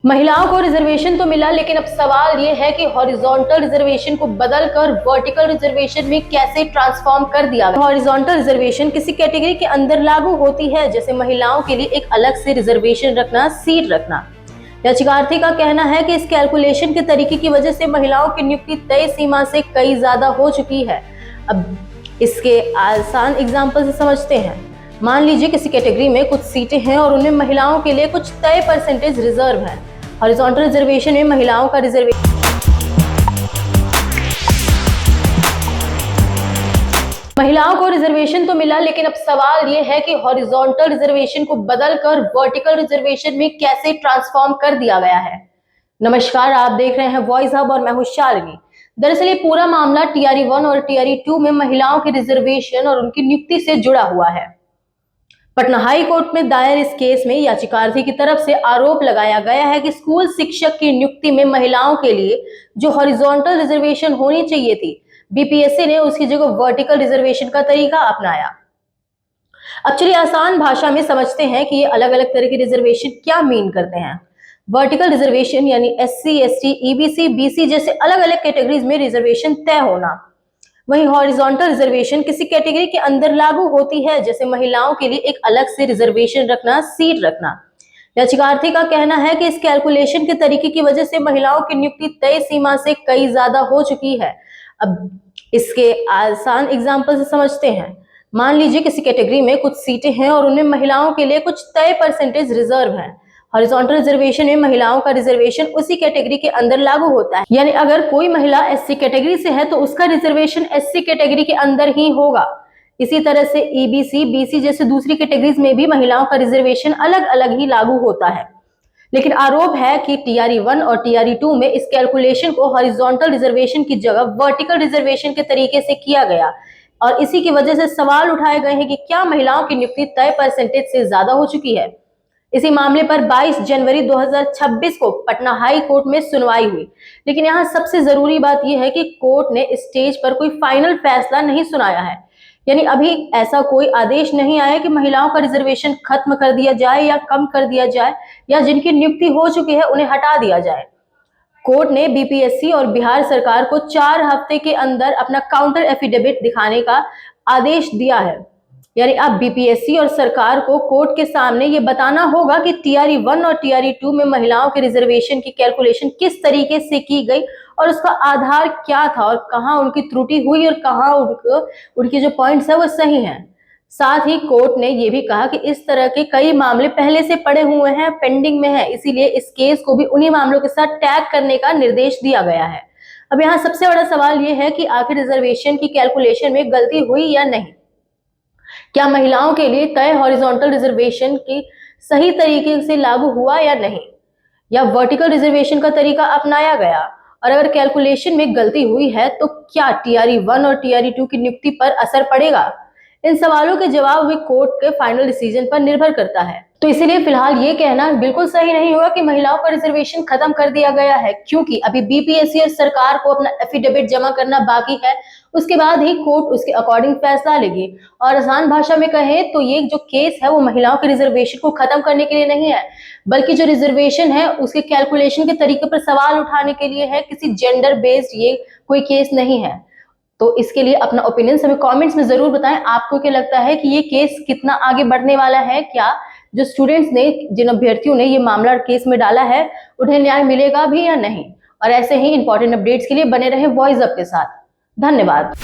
महिलाओं को रिजर्वेशन तो मिला, लेकिन अब सवाल ये है कि हॉरिजॉन्टल रिजर्वेशन को बदलकर वर्टिकल रिजर्वेशन में कैसे ट्रांसफॉर्म कर दिया गया। हॉरिजॉन्टल रिजर्वेशन किसी कैटेगरी के अंदर लागू होती है, जैसे महिलाओं के लिए एक अलग से रिजर्वेशन रखना, सीट रखना। याचिकार्थी का कहना है कि इस कैलकुलेशन के तरीके की वजह से महिलाओं की नियुक्ति तय सीमा से कई ज्यादा हो चुकी है। अब इसके आसान एग्जाम्पल से समझते हैं। मान लीजिए किसी कैटेगरी में कुछ सीटें हैं और उनमें महिलाओं के लिए कुछ तय परसेंटेज रिजर्व है। हॉरिजॉन्टल रिजर्वेशन में महिलाओं का महिलाओं को रिजर्वेशन तो मिला, लेकिन अब सवाल ये है कि हॉरिजॉन्टल रिजर्वेशन को बदलकर वर्टिकल रिजर्वेशन में कैसे ट्रांसफॉर्म कर दिया गया है। नमस्कार, आप देख रहे हैं वॉइस हब और मैं हूं शालिनी। दरअसल ये पूरा मामला टीआरई 1 और टीआरई 2 में महिलाओं के रिजर्वेशन और उनकी नियुक्ति से जुड़ा हुआ है। पटना हाई कोर्ट में दायर इस केस में याचिकार्थी की तरफ से आरोप लगाया गया है कि स्कूल शिक्षक की नियुक्ति में महिलाओं के लिए जो हॉरिजॉन्टल रिजर्वेशन होनी चाहिए थी, बीपीएससी ने उसकी जगह वर्टिकल रिजर्वेशन का तरीका अपनाया। अब चलिए आसान भाषा में समझते हैं कि ये अलग अलग तरह के रिजर्वेशन क्या मीन करते हैं। वर्टिकल रिजर्वेशन यानी एससी, एसटी, ईबीसी, बीसी जैसे अलग अलग कैटेगरीज में रिजर्वेशन तय होना। वहीं हॉरिजॉन्टल रिजर्वेशन किसी कैटेगरी के अंदर लागू होती है, जैसे महिलाओं के लिए एक अलग से रिजर्वेशन रखना, सीट रखना। याचिकार्थी का कहना है कि इस कैलकुलेशन के तरीके की वजह से महिलाओं की नियुक्ति तय सीमा से कई ज्यादा हो चुकी है। अब इसके आसान एग्जाम्पल से समझते हैं। मान लीजिए किसी कैटेगरी में कुछ सीटें हैं और उनमें महिलाओं के लिए कुछ तय परसेंटेज रिजर्व है। हॉरिजॉन्टल रिजर्वेशन में महिलाओं का रिजर्वेशन उसी कैटेगरी के अंदर लागू होता है, यानी अगर कोई महिला एससी कैटेगरी से है तो उसका रिजर्वेशन एससी कैटेगरी के अंदर ही होगा। इसी तरह से ईबीसी, बीसी जैसे दूसरी कैटेगरीज में भी महिलाओं का रिजर्वेशन अलग अलग ही लागू होता है। लेकिन आरोप है कि टीआरई 1 और टीआरई 2 में इस कैलकुलेशन को हॉरिजॉन्टल रिजर्वेशन की जगह वर्टिकल रिजर्वेशन के तरीके से किया गया और इसी की वजह से सवाल उठाए गए हैं कि क्या महिलाओं की नियुक्ति तय परसेंटेज से ज्यादा हो चुकी है। इसी मामले पर 22 जनवरी 2026 को पटना हाई कोर्ट में सुनवाई हुई। लेकिन यहाँ सबसे जरूरी बात यह है कि कोर्ट ने स्टेज पर कोई फाइनल फैसला नहीं सुनाया है, यानी अभी ऐसा कोई आदेश नहीं आया कि महिलाओं का रिजर्वेशन खत्म कर दिया जाए या कम कर दिया जाए या जिनकी नियुक्ति हो चुकी है उन्हें हटा दिया जाए। कोर्ट ने बीपीएससी और बिहार सरकार को 4 हफ्ते के अंदर अपना काउंटर एफिडेविट दिखाने का आदेश दिया है, यानी अब बीपीएससी और सरकार को कोर्ट के सामने ये बताना होगा कि टीआरई 1 और टीआरई 2 में महिलाओं के रिजर्वेशन की कैलकुलेशन किस तरीके से की गई और उसका आधार क्या था और कहां उनकी त्रुटि हुई और कहां उनके जो पॉइंट्स है वो सही हैं। साथ ही कोर्ट ने ये भी कहा कि इस तरह के कई मामले पहले से पड़े हुए हैं, पेंडिंग में है, इसीलिए इस केस को भी उन्हीं मामलों के साथ टैग करने का निर्देश दिया गया है। अब यहाँ सबसे बड़ा सवाल ये है कि आखिर रिजर्वेशन की कैलकुलेशन में गलती हुई या नहीं। क्या महिलाओं के लिए तय हॉरिजॉन्टल रिजर्वेशन की सही तरीके से लागू हुआ या नहीं, या वर्टिकल रिजर्वेशन का तरीका अपनाया गया, और अगर कैलकुलेशन में गलती हुई है तो क्या टीआरई 1 और टीआरई 2 की नियुक्ति पर असर पड़ेगा। इन सवालों के जवाब भी कोर्ट के फाइनल डिसीजन पर निर्भर करता है। तो इसीलिए फिलहाल ये कहना बिल्कुल सही नहीं होगा कि महिलाओं का रिजर्वेशन खत्म कर दिया गया है, क्योंकि अभी बीपीएससी और सरकार को अपना एफिडेविट जमा करना बाकी है। उसके बाद ही कोर्ट उसके अकॉर्डिंग फैसला लेगी। और आसान भाषा में कहें तो ये जो केस है वो महिलाओं के रिजर्वेशन को खत्म करने के लिए नहीं है, बल्कि जो रिजर्वेशन है उसके कैलकुलेशन के तरीके पर सवाल उठाने के लिए है। किसी जेंडर बेस्ड ये कोई केस नहीं है। तो इसके लिए अपना ओपिनियन हमें कमेंट्स में जरूर बताएं। आपको क्या लगता है कि ये केस कितना आगे बढ़ने वाला है? क्या जो स्टूडेंट्स ने, जिन अभ्यर्थियों ने ये मामला केस में डाला है, उन्हें न्याय मिलेगा भी या नहीं? और ऐसे ही इंपॉर्टेंट अपडेट्स के लिए बने रहे वॉइस अप के साथ। धन्यवाद।